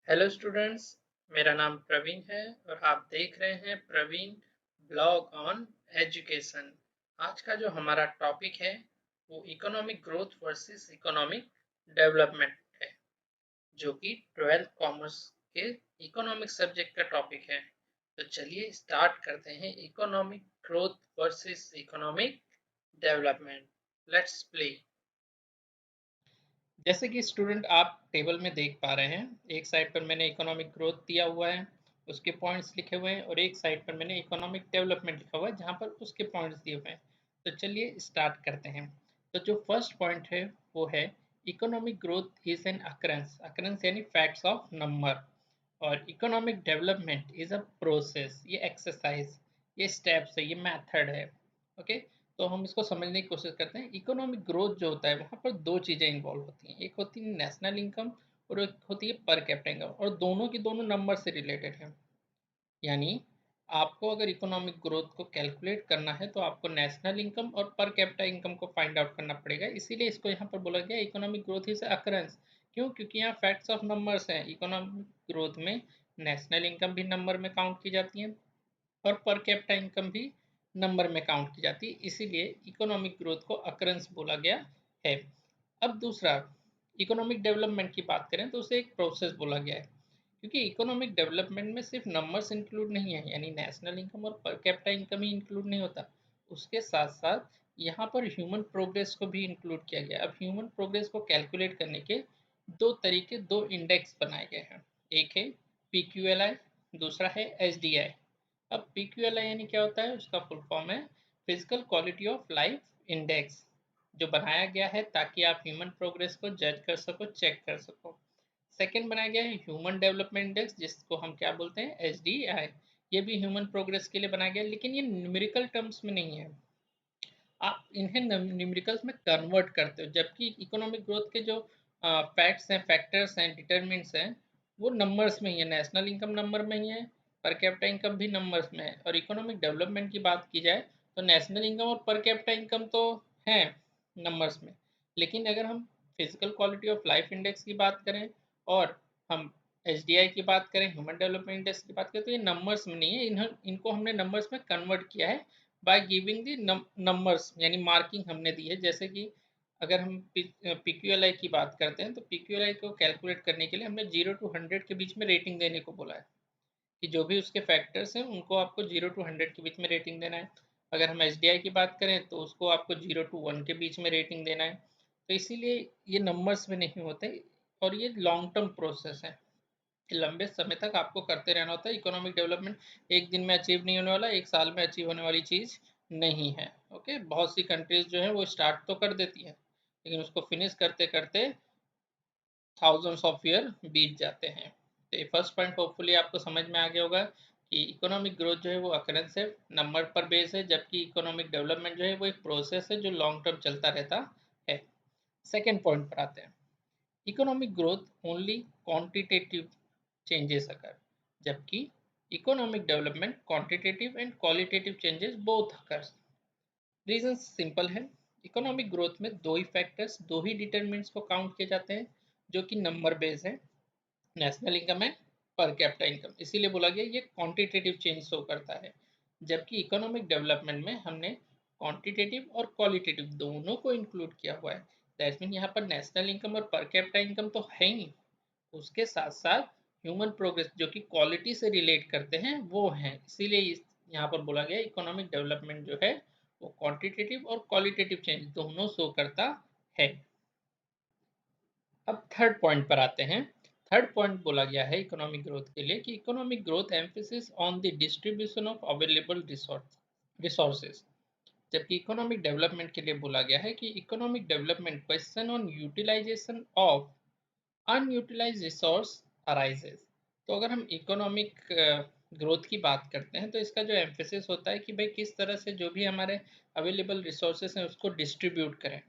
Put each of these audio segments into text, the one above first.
Hello students. मेरा नाम प्रवीण है और आप देख रहे हैं प्रवीण ब्लॉग ऑन एजुकेशन। आज का जो हमारा टॉपिक है वो economic growth versus economic development है, जो कि 12th कॉमर्स के इकोनॉमिक सब्जेक्ट का टॉपिक है। तो चलिए स्टार्ट करते हैं economic growth versus economic development. Let's play. जैसे कि स्टूडेंट आप टेबल में देख पा रहे हैं, एक साइड पर मैंने इकोनॉमिक ग्रोथ दिया हुआ है, उसके पॉइंट्स लिखे हुए हैं, और एक साइड पर मैंने इकोनॉमिक डेवलपमेंट लिखा हुआ है जहां पर उसके पॉइंट्स दिए हुए हैं। तो चलिए स्टार्ट करते हैं। तो जो फर्स्ट पॉइंट है वो है economic growth is an occurrence. Occurrence यानी फैक्ट्स ऑफ नंबर, और economic development is a process, ये एक्सरसाइज, ये स्टेप्स है, ये मेथड है। ओके, तो हम इसको समझने की कोशिश करते हैं। इकोनॉमिक ग्रोथ जो होता है वहाँ पर दो चीज़ें इन्वॉल्व होती हैं, एक होती है नेशनल इनकम और एक होती है पर कैपिटा इनकम, और दोनों की दोनों नंबर से रिलेटेड है। यानी आपको अगर इकोनॉमिक ग्रोथ को कैलकुलेट करना है तो आपको नेशनल इनकम और पर कैपिटा इनकम को फाइंड आउट करना पड़ेगा। इसीलिए इसको यहाँ पर बोला गया इकोनॉमिक ग्रोथ इज अकरेंस। क्यों? क्योंकि यहाँ फैक्ट्स ऑफ नंबर्स हैं। इकोनॉमिक ग्रोथ में नेशनल इनकम भी नंबर में काउंट की जाती है और पर कैपिटा इनकम भी नंबर में काउंट की जाती है, इसीलिए इकोनॉमिक ग्रोथ को अकरेंस बोला गया है। अब दूसरा, इकोनॉमिक डेवलपमेंट की बात करें तो उसे एक प्रोसेस बोला गया है, क्योंकि इकोनॉमिक डेवलपमेंट में सिर्फ नंबर्स इंक्लूड नहीं है, यानी नेशनल इनकम और पर कैपिटा इनकम ही इंक्लूड नहीं होता, उसके साथ साथ यहाँ पर ह्यूमन प्रोग्रेस को भी इंक्लूड किया गया। अब ह्यूमन प्रोग्रेस को कैलकुलेट करने के दो तरीके, दो इंडेक्स बनाए गए हैं। एक है PQLI, दूसरा है SDI। अब PQLI यानी क्या होता है? उसका फुल फॉर्म है physical quality of life index, जो बनाया गया है ताकि आप ह्यूमन प्रोग्रेस को जज कर सको, चेक कर सको। सेकेंड बनाया गया है ह्यूमन डेवलपमेंट इंडेक्स, जिसको हम क्या बोलते हैं? SDI। ये भी ह्यूमन प्रोग्रेस के लिए बनाया गया है, लेकिन ये न्यूमेरिकल टर्म्स में नहीं है, आप इन्हें न्यूमेरिकल्स में कन्वर्ट करते हो। जबकि इकोनॉमिक ग्रोथ के जो फैक्ट्स हैं, फैक्टर्स हैं, डिटरमिनेंट्स हैं, वो नंबर्स में ही है। नेशनल इनकम नंबर में ही है, पर कैपिटा इनकम भी नंबर्स में है। और इकोनॉमिक डेवलपमेंट की बात की जाए तो नेशनल इनकम और पर कैपिटा इनकम तो हैं नंबर्स में, लेकिन अगर हम physical quality of life index की बात करें और हम SDI की बात करें, ह्यूमन डेवलपमेंट इंडेक्स की बात करें, तो ये नंबर्स में नहीं है। इनको हमने नंबर्स में कन्वर्ट किया है बाय गिविंग दी नंबर्स, यानी मार्किंग हमने दी है। जैसे कि अगर हम PQLI की बात करते हैं तो PQLI को कैलकुलेट करने के लिए हमने 0 to 100 के बीच में रेटिंग देने को बोला है, कि जो भी उसके फैक्टर्स हैं उनको आपको 0 to 100 के बीच में रेटिंग देना है। अगर हम SDI की बात करें तो उसको आपको 0 to 1 के बीच में रेटिंग देना है। तो इसीलिए ये नंबर्स में नहीं होते, और ये लॉन्ग टर्म प्रोसेस है, लंबे समय तक आपको करते रहना होता है। इकोनॉमिक डेवलपमेंट एक दिन में अचीव नहीं होने वाला, एक साल में अचीव होने वाली चीज़ नहीं है। ओके, बहुत सी कंट्रीज जो है वो स्टार्ट तो कर देती हैं, लेकिन उसको फिनिश करते करते थाउजेंड्स ऑफ ईयर बीत जाते हैं। तो ये फर्स्ट पॉइंट होपफुली आपको समझ में आ गया होगा कि इकोनॉमिक ग्रोथ जो है वो अकरेंस है, नंबर पर बेस है, जबकि इकोनॉमिक डेवलपमेंट जो है वो एक प्रोसेस है जो लॉन्ग टर्म चलता रहता है। सेकेंड पॉइंट पर आते हैं। Economic growth only quantitative changes occur, जबकि economic development quantitative and qualitative changes both occurs. Reason simple है, इकोनॉमिक ग्रोथ में दो ही फैक्टर्स, दो ही डिटरमिनेंट्स को काउंट किए जाते हैं, जो कि नंबर बेस है, नेशनल इनकम है, पर कैपिटा इनकम। इसीलिए बोला गया ये क्वांटिटेटिव चेंज शो करता है। जबकि इकोनॉमिक डेवलपमेंट में हमने क्वांटिटेटिव और क्वालिटेटिव दोनों को इंक्लूड किया हुआ है। दैट मीन यहाँ पर नेशनल इनकम और पर कैपिटा इनकम तो है ही, उसके साथ साथ ह्यूमन प्रोग्रेस जो कि क्वालिटी से रिलेट करते हैं वो हैं। इसीलिए यहाँ पर बोला गया इकोनॉमिक डेवलपमेंट जो है वो क्वांटिटेटिव और क्वालिटेटिव चेंज दोनों शो करता है। अब थर्ड पॉइंट पर आते हैं। थर्ड पॉइंट बोला गया है इकोनॉमिक ग्रोथ के लिए कि economic growth emphasis on the distribution of available resources, जबकि इकोनॉमिक डेवलपमेंट के लिए बोला गया है कि economic development question on utilisation of unutilised resource arises. तो अगर हम इकोनॉमिक ग्रोथ की बात करते हैं तो इसका जो एम्फेसिस होता है कि भाई किस तरह से जो भी हमारे अवेलेबल रिसोर्सेज हैं उसको डिस्ट्रीब्यूट करें,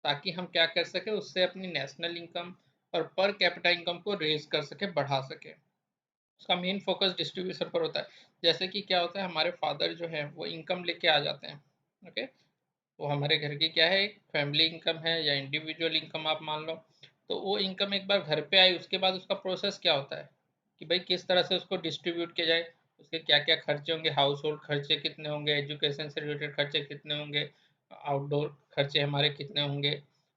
ताकि हम क्या कर सके, उससे अपनी नेशनल इनकम और पर कैपिटा इनकम को रेज कर सके, बढ़ा सके। उसका मेन फोकस डिस्ट्रीब्यूशन पर होता है। जैसे कि क्या होता है, हमारे फादर जो है वो इनकम लेके आ जाते हैं। ओके, वो हमारे घर की क्या है, एक फैमिली इनकम है या इंडिविजुअल इनकम आप मान लो। तो वो इनकम एक बार घर पे आई, उसके बाद उसका प्रोसेस क्या होता है कि भाई किस तरह से उसको डिस्ट्रीब्यूट किया जाए, उसके क्या क्या खर्चे होंगे, हाउस होल्ड खर्चे कितने होंगे, एजुकेशन से रिलेटेड खर्चे कितने होंगे, आउटडोर खर्चे हमारे कितने होंगे।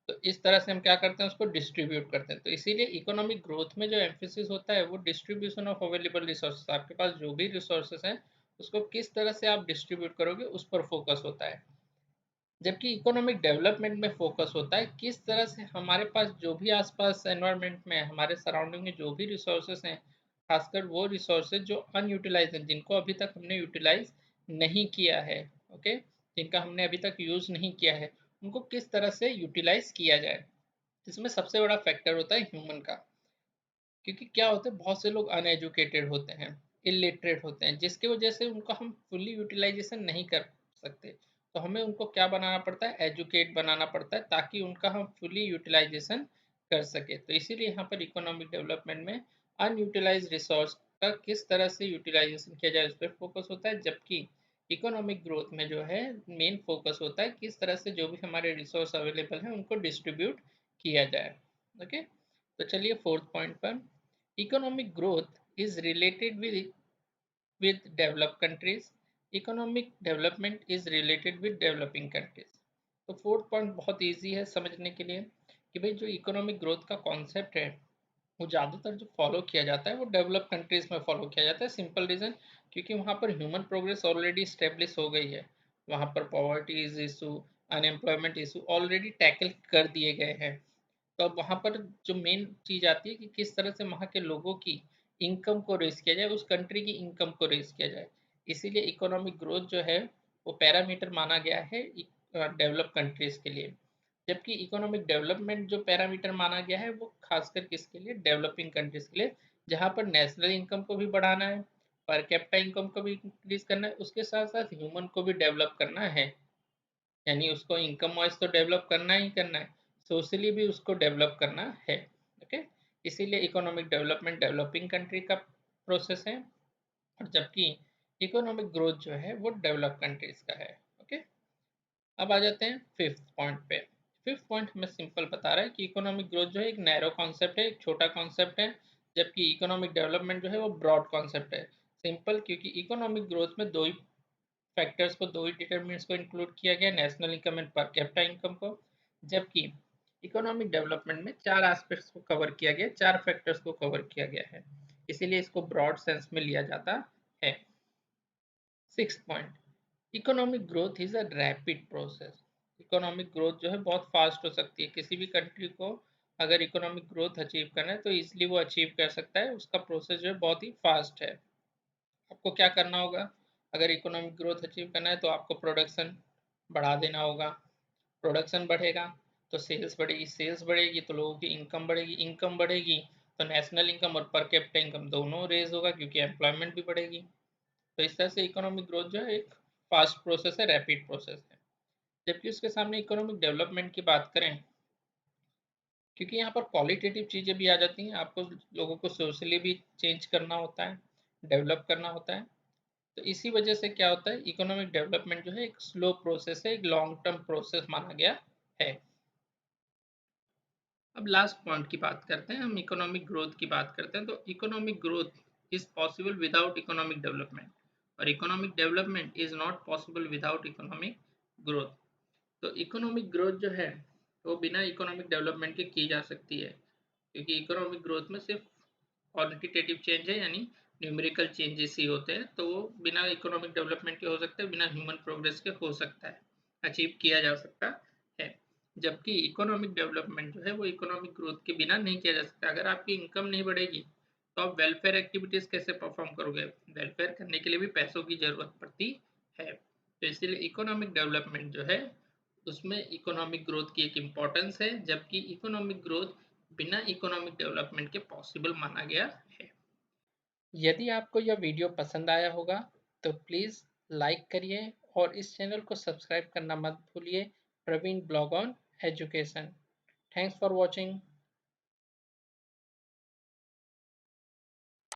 तो इस तरह से हम क्या करते हैं, उसको डिस्ट्रीब्यूट करते हैं। तो इसीलिए इकोनॉमिक ग्रोथ में जो एम्फेसिस होता है वो डिस्ट्रीब्यूशन ऑफ अवेलेबल रिसोर्सेज, आपके पास जो भी रिसोर्सेज हैं उसको किस तरह से आप डिस्ट्रीब्यूट करोगे उस पर फोकस होता है। जबकि इकोनॉमिक डेवलपमेंट में फोकस होता है किस तरह से हमारे पास जो भी आसपास एनवायरनमेंट में, हमारे सराउंडिंग में जो भी रिसोर्सेस हैं, खासकर वो रिसोर्सेज जो अनयूटिलाइज हैं, जिनको अभी तक हमने यूटिलाइज नहीं किया है, ओके, जिनका हमने अभी तक यूज नहीं किया है, उनको किस तरह से यूटिलाइज किया जाए। इसमें सबसे बड़ा फैक्टर होता है ह्यूमन का। क्योंकि क्या होता है, बहुत से लोग अनएजुकेटेड होते हैं, इलिटरेट होते हैं, जिसकी वजह से उनका हम फुल्ली यूटिलाइजेशन नहीं कर सकते। तो हमें उनको क्या बनाना पड़ता है, एजुकेट बनाना पड़ता है, ताकि उनका हम फुल्ली यूटिलाइजेशन कर सके। तो इसीलिए यहाँ पर इकोनॉमिक डेवलपमेंट में अनयूटिलाइज रिसोर्स का किस तरह से यूटिलाइजेशन किया जाए उस पर फोकस होता है। जबकि इकोनॉमिक ग्रोथ में जो है मेन फोकस होता है किस तरह से जो भी हमारे रिसोर्स अवेलेबल हैं उनको डिस्ट्रीब्यूट किया जाए। ओके, तो चलिए फोर्थ पॉइंट पर, economic growth is related with developed countries, economic development is related with developing countries। तो फोर्थ पॉइंट बहुत इजी है समझने के लिए कि भाई जो इकोनॉमिक ग्रोथ का कॉन्सेप्ट है वो ज़्यादातर जो फॉलो किया जाता है वो डेवलप कंट्रीज में फॉलो किया जाता है। सिंपल रीज़न, क्योंकि वहाँ पर ह्यूमन प्रोग्रेस ऑलरेडी स्टेब्लिश हो गई है, वहाँ पर poverty issue, unemployment issue already tackle कर दिए गए हैं। तो अब वहाँ पर जो मेन चीज़ आती है कि किस तरह से वहाँ के लोगों की इनकम को रेस किया जाए, उस कंट्री की इनकम को रेस किया जाए। इसीलिए इकोनॉमिक ग्रोथ जो है वो पैरामीटर माना गया है डेवलप कंट्रीज के लिए। जबकि इकोनॉमिक डेवलपमेंट जो पैरामीटर माना गया है वो खासकर किसके लिए, डेवलपिंग कंट्रीज के लिए, जहाँ पर नेशनल इनकम को भी बढ़ाना है, पर कैपिटा इनकम को भी इंक्रीज करना है, उसके साथ साथ ह्यूमन को भी डेवलप करना है। यानी उसको इनकम वाइज तो डेवलप करना ही करना है, सोशली भी उसको डेवलप करना है। ओके, इसीलिए इकोनॉमिक डेवलपमेंट डेवलपिंग कंट्री का प्रोसेस है, और जबकि इकोनॉमिक ग्रोथ जो है वो डेवलप कंट्रीज का है। ओके, अब आ जाते हैं फिफ्थ पॉइंट पे। फिफ्थ पॉइंट हमें सिंपल बता रहा है कि इकोनॉमिक ग्रोथ जो है एक नैरो कॉन्सेप्ट है, एक छोटा कॉन्सेप्ट है, जबकि इकोनॉमिक डेवलपमेंट जो है वो ब्रॉड कॉन्सेप्ट है। सिंपल, क्योंकि इकोनॉमिक ग्रोथ में दो ही फैक्टर्स को, दो ही डिटरमिनेंट्स को इंक्लूड किया गया, national income and per capita income को। जबकि इकोनॉमिक डेवलपमेंट में चार एस्पेक्ट्स को कवर किया गया, चार फैक्टर्स को कवर किया गया है, इसीलिए इसको ब्रॉड सेंस में लिया जाता है। Six point, economic growth is a rapid process. Economic growth जो है बहुत फास्ट हो सकती है, किसी भी कंट्री को अगर इकोनॉमिक ग्रोथ अचीव करना है तो इसलिए वो अचीव कर सकता है, उसका प्रोसेस जो है बहुत ही फास्ट है। आपको क्या करना होगा, अगर इकोनॉमिक ग्रोथ अचीव करना है तो आपको प्रोडक्शन बढ़ा देना होगा, प्रोडक्शन बढ़ेगा तो सेल्स बढ़ेगी, सेल्स बढ़ेगी तो लोगों की इनकम बढ़ेगी, इनकम बढ़ेगी तो नेशनल इनकम और पर कैपिटा इनकम दोनों रेज होगा, क्योंकि एम्प्लॉयमेंट भी बढ़ेगी। तो इस तरह से इकोनॉमिक ग्रोथ जो है एक फास्ट प्रोसेस है, रैपिड प्रोसेस है। जबकि उसके सामने इकोनॉमिक डेवलपमेंट की बात करें, क्योंकि यहाँ पर क्वालिटेटिव चीज़ें भी आ जाती हैं, आपको लोगों को सोशली भी चेंज करना होता है, डेवलप करना होता है। तो इसी वजह से क्या होता है, इकोनॉमिक डेवलपमेंट जो है एक स्लो प्रोसेस है, एक लॉन्ग टर्म प्रोसेस माना गया है। अब लास्ट पॉइंट की बात करते हैं, हम इकोनॉमिक ग्रोथ की बात करते हैं। तो economic growth is possible without economic development, और economic development is not possible without economic growth. तो इकोनॉमिक ग्रोथ जो है वो बिना इकोनॉमिक डेवलपमेंट के की जा सकती है, क्योंकि इकोनॉमिक ग्रोथ में सिर्फ क्वालिटेटिव चेंज है, यानी न्यूमेरिकल चेंजेस ही होते हैं, तो वो बिना इकोनॉमिक डेवलपमेंट के हो सकता है, बिना ह्यूमन प्रोग्रेस के हो सकता है, अचीव किया जा सकता है। जबकि इकोनॉमिक डेवलपमेंट जो है वो इकोनॉमिक ग्रोथ के बिना नहीं किया जा सकता। अगर आपकी इनकम नहीं बढ़ेगी तो आप वेलफेयर एक्टिविटीज कैसे परफॉर्म करोगे, वेलफेयर करने के लिए भी पैसों की जरूरत पड़ती है। तो इसलिए इकोनॉमिक डेवलपमेंट जो है उसमें इकोनॉमिक ग्रोथ की एक इम्पोर्टेंस है, जबकि इकोनॉमिक ग्रोथ बिना इकोनॉमिक डेवलपमेंट के पॉसिबल माना गया है। यदि आपको यह वीडियो पसंद आया होगा तो प्लीज़ लाइक करिए और इस चैनल को सब्सक्राइब करना मत भूलिए, Praveen blog on education. Thanks for watching.